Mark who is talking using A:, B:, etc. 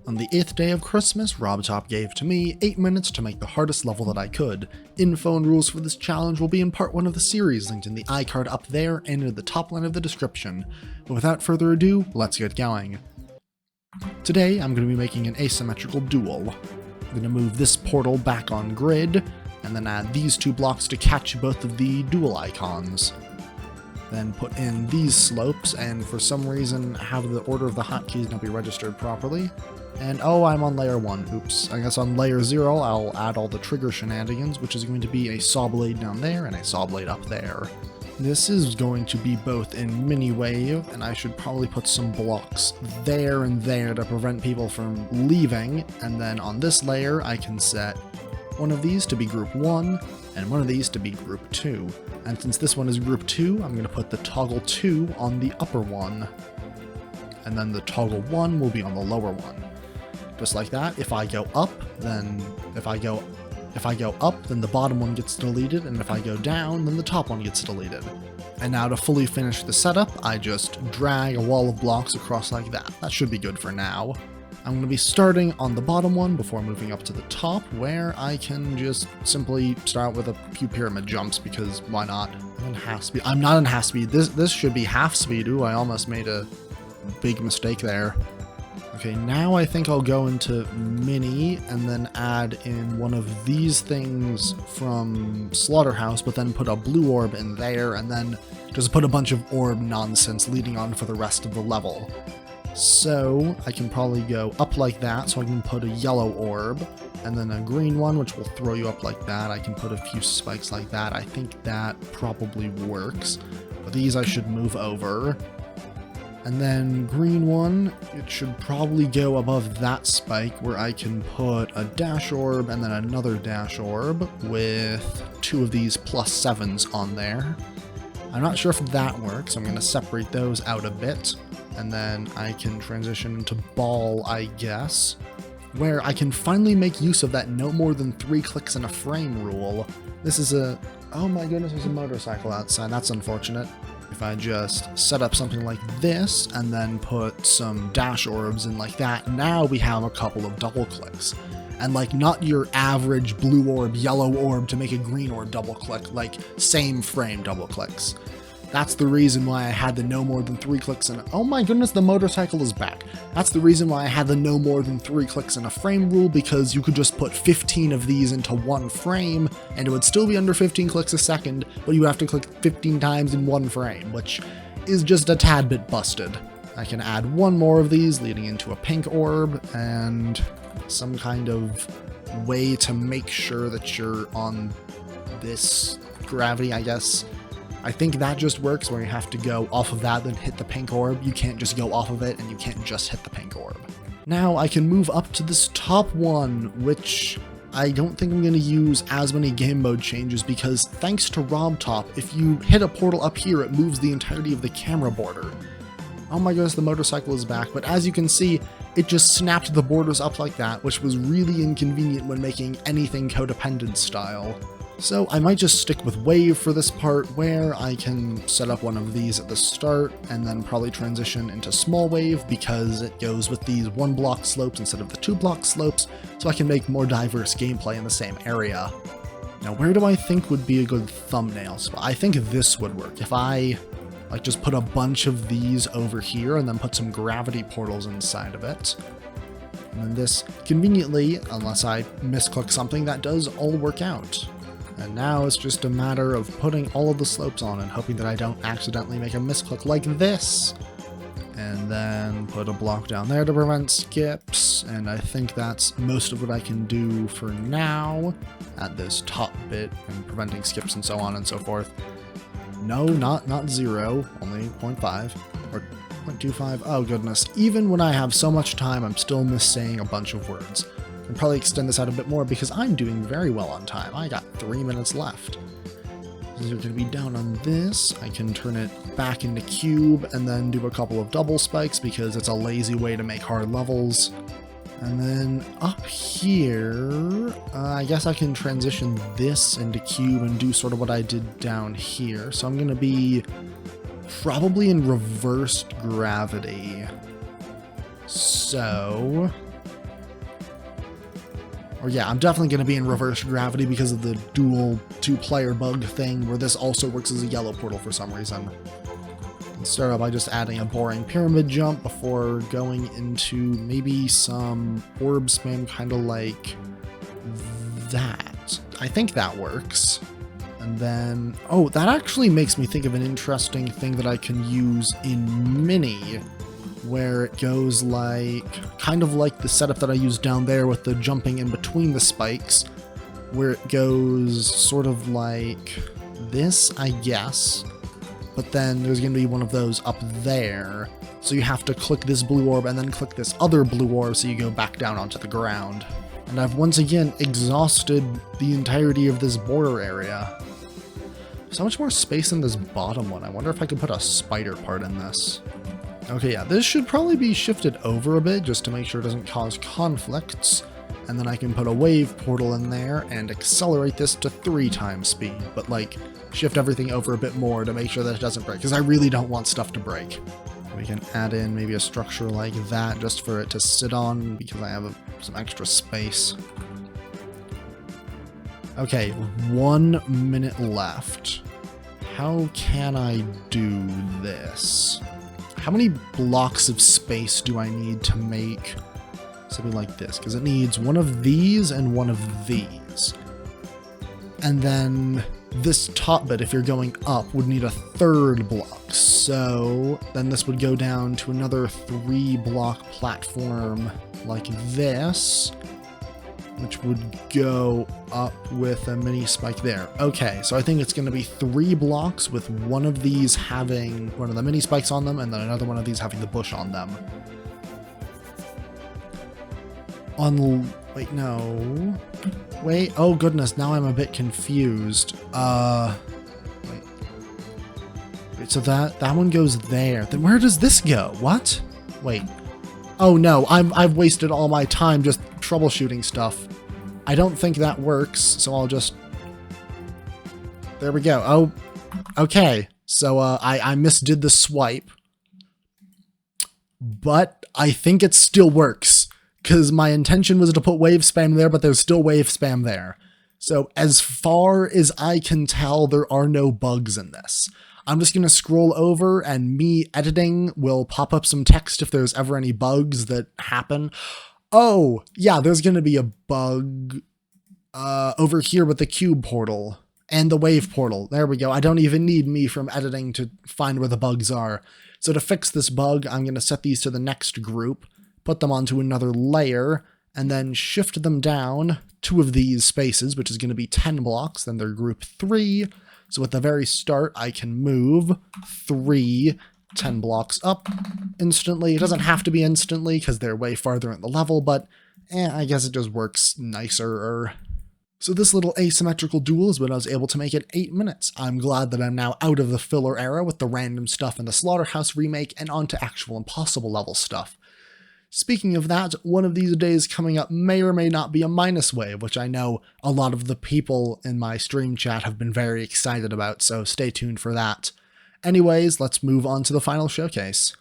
A: On the 8th day of Christmas, RobTop gave to me 8 minutes to make the hardest level that I could. Info and rules for this challenge will be in part 1 of the series, linked in the iCard up there and in the top line of the description. But without further ado, let's get going. Today, I'm going to be making an asymmetrical duel. I'm going to move this portal back on grid, and then add these 2 blocks to catch both of the duel icons. Then put in these slopes, and for some reason have the order of the hotkeys not be registered properly. And oh, I'm on layer 1, oops. I guess on layer 0 I'll add all the trigger shenanigans, which is going to be a saw blade down there and a saw blade up there. This is going to be both in mini wave, and I should probably put some blocks there and there to prevent people from leaving, and then on this layer I can set one of these to be group 1, and one of these to be group 2. And since this one is group 2, I'm going to put the toggle 2 on the upper one, and then the toggle 1 will be on the lower one. Just like that. If I go up, then the bottom one gets deleted, and if I go down, then the top one gets deleted. And now to fully finish the setup, I just drag a wall of blocks across like that. That should be good for now. I'm going to be starting on the bottom one before moving up to the top, where I can just simply start with a few pyramid jumps, because why not? I'm in half speed. I'm not in half speed. This should be half speed. Ooh, I almost made a big mistake there. Okay, now I think I'll go into mini and then add in one of these things from Slaughterhouse, but then put a blue orb in there, and then just put a bunch of orb nonsense leading on for the rest of the level. So I can probably go up like that, so I can put a yellow orb, and then a green one, which will throw you up like that. I can put a few spikes like that. I think that probably works. But these I should move over. And then green one, it should probably go above that spike, where I can put a dash orb and then another dash orb with 2 of these +7s on there. I'm not sure if that works. I'm going to separate those out a bit, and then I can transition into ball, I guess, where I can finally make use of that no more than 3 clicks in a frame rule. This is oh my goodness, there's a motorcycle outside. That's unfortunate. If I just set up something like this and then put some dash orbs in like that, now we have a couple of double clicks. And like not your average blue orb, yellow orb to make a green orb double click, like same frame double clicks. That's the reason why I had the no more than 3 clicks in oh my goodness, the motorcycle is back. That's the reason why I had the no more than 3 clicks in a frame rule, because you could just put 15 of these into one frame, and it would still be under 15 clicks a second, but you have to click 15 times in one frame, which is just a tad bit busted. I can add one more of these leading into a pink orb, and some kind of way to make sure that you're on this gravity, I guess. I think that just works, where you have to go off of that, then hit the pink orb. You can't just go off of it, and you can't just hit the pink orb. Now I can move up to this top one, which I don't think I'm going to use as many game mode changes, because thanks to RobTop, if you hit a portal up here, it moves the entirety of the camera border. Oh my goodness, the motorcycle is back, but as you can see, it just snapped the borders up like that, which was really inconvenient when making anything codependent style. So I might just stick with wave for this part, where I can set up one of these at the start and then probably transition into small wave, because it goes with these 1 block slopes instead of the 2 block slopes, so I can make more diverse gameplay in the same area. Now where do I think would be a good thumbnail spot? I think this would work. If I just put a bunch of these over here and then put some gravity portals inside of it. And then this, conveniently, unless I misclick something, that does all work out. And now it's just a matter of putting all of the slopes on and hoping that I don't accidentally make a misclick like this. And then put a block down there to prevent skips, and I think that's most of what I can do for now at this top bit, and preventing skips and so on and so forth. No, not 0, only 0.5, or 0.25, oh goodness. Even when I have so much time, I'm still missaying a bunch of words. I can probably extend this out a bit more, because I'm doing very well on time. I got 3 minutes left. Since we're going to be down on this, I can turn it back into cube and then do a couple of double spikes, because it's a lazy way to make hard levels. And then up here, I guess I can transition this into cube and do sort of what I did down here. So I'm going to be probably in reversed gravity. So Or yeah, I'm definitely going to be in reverse gravity because of the dual 2-player bug thing, where this also works as a yellow portal for some reason. And start out by just adding a boring pyramid jump before going into maybe some orb spam, kind of like that. I think that works. And then, oh, that actually makes me think of an interesting thing that I can use in Mini, where it goes like, kind of like the setup that I used down there with the jumping in between the spikes, where it goes sort of like this, I guess, but then there's going to be one of those up there, so you have to click this blue orb and then click this other blue orb so you go back down onto the ground. And I've once again exhausted the entirety of this border area. So much more space in this bottom one. I wonder if I could put a spider part in this. Okay, yeah, this should probably be shifted over a bit just to make sure it doesn't cause conflicts. And then I can put a wave portal in there and accelerate this to 3 times speed. But like, shift everything over a bit more to make sure that it doesn't break, because I really don't want stuff to break. We can add in maybe a structure like that just for it to sit on, because I have some extra space. Okay, 1 minute left. How can I do this? How many blocks of space do I need to make something like this? Because it needs one of these and one of these. And then this top bit, if you're going up, would need a 3rd block. So then this would go down to another 3-block platform like this, which would go up with a mini spike there. Okay, so I think it's going to be 3 blocks with one of these having one of the mini spikes on them and then another one of these having the bush on them. Wait, no. Wait, oh goodness, now I'm a bit confused. Wait, so that one goes there. Then where does this go? What? Wait. Oh no, I've wasted all my time just troubleshooting stuff. I don't think that works, so I'll just... There we go. Oh, okay. So I misdid the swipe. But I think it still works, because my intention was to put wave spam there, but there's still wave spam there. So as far as I can tell, there are no bugs in this. I'm just going to scroll over and me editing will pop up some text if there's ever any bugs that happen. Oh, yeah, there's going to be a bug over here with the cube portal and the wave portal. There we go. I don't even need me from editing to find where the bugs are. So to fix this bug, I'm going to set these to the next group, put them onto another layer, and then shift them down 2 of these spaces, which is going to be 10 blocks. Then they're group 3. So at the very start, I can move 3 10 blocks up instantly. It doesn't have to be instantly because they're way farther in the level, but I guess it just works nicer. So this little asymmetrical duel is what I was able to make in 8 minutes. I'm glad that I'm now out of the filler era with the random stuff in the Slaughterhouse remake and onto actual impossible level stuff. Speaking of that, one of these days coming up may or may not be a minus wave, which I know a lot of the people in my stream chat have been very excited about, so stay tuned for that. Anyways, let's move on to the final showcase.